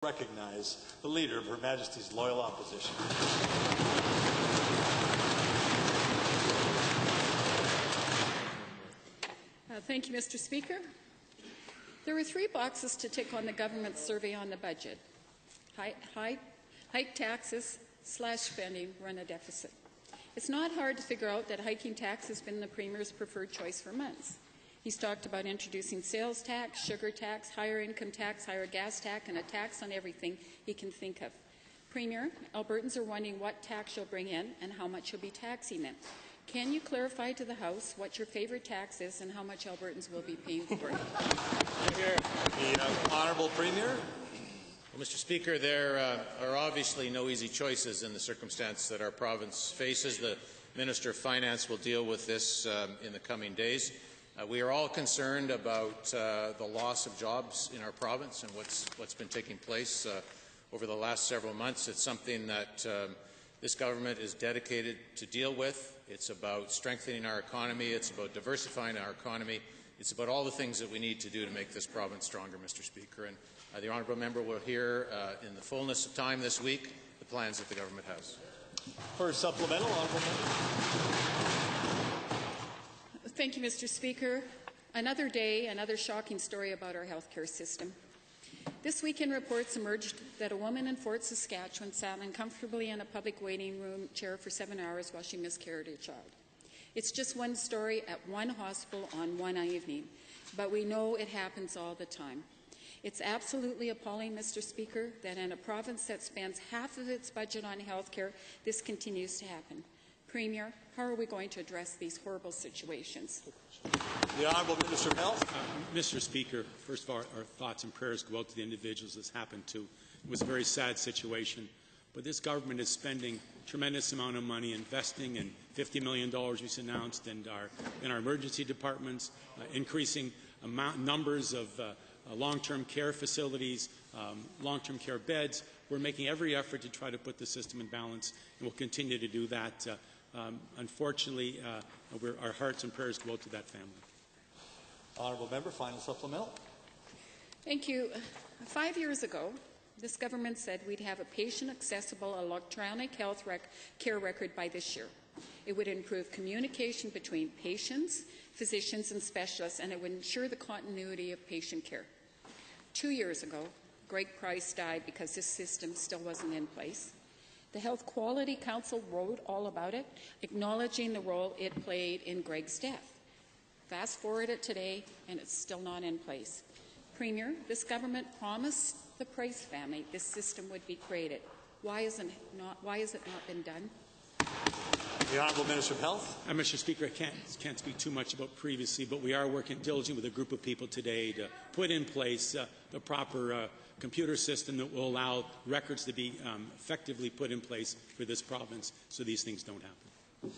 Recognize the Leader of Her Majesty's Loyal Opposition. Thank you, Mr. Speaker. There were 3 boxes to tick on the government's survey on the budget. Hike taxes, slash spending, run a deficit. It's not hard to figure out that hiking tax has been the Premier's preferred choice for months. He's talked about introducing sales tax, sugar tax, higher income tax, higher gas tax, and a tax on everything he can think of. Premier, Albertans are wondering what tax you'll bring in and how much you'll be taxing them. Can you clarify to the House what your favourite tax is and how much Albertans will be paying for it? The Honourable Premier. Well, Mr. Speaker, there are obviously no easy choices in the circumstance that our province faces. The Minister of Finance will deal with this in the coming days. We are all concerned about the loss of jobs in our province and what's been taking place over the last several months. It's something that this government is dedicated to deal with. It's about strengthening our economy. It's about diversifying our economy. It's about all the things that we need to do to make this province stronger, Mr. Speaker. And the honourable member will hear in the fullness of time this week the plans that the government has. For supplemental, honourable member. Thank you, Mr. Speaker. Another day, another shocking story about our healthcare system. This weekend, reports emerged that a woman in Fort Saskatchewan sat uncomfortably in a public waiting room chair for 7 hours while she miscarried her child. It's just one story at one hospital on one evening, but we know it happens all the time. It's absolutely appalling, Mr. Speaker, that in a province that spends half of its budget on healthcare, this continues to happen. Premier, how are we going to address these horrible situations? The Honourable Minister of Health. Mr. Speaker, first of all, our thoughts and prayers go out to the individuals this happened to. It was a very sad situation, but this government is spending a tremendous amount of money, investing in $50 million we announced in our emergency departments, increasing numbers of long-term care facilities, long-term care beds. We're making every effort to try to put the system in balance, and we'll continue to do that. Unfortunately, our hearts and prayers go out to that family. Honourable member, final supplemental. Thank you. 5 years ago, this government said we'd have a patient-accessible electronic health care record by this year. It would improve communication between patients, physicians, and specialists, and it would ensure the continuity of patient care. 2 years ago, Greg Price died because this system still wasn't in place. The Health Quality Council wrote all about it, acknowledging the role it played in Greg's death. Fast forward it today, and it's still not in place. Premier, this government promised the Price family this system would be created. Why has it not been done? The Honourable Minister of Health. Mr. Speaker, I can't speak too much about previously, but we are working diligently with a group of people today to put in place the proper computer system that will allow records to be effectively put in place for this province so these things don't happen.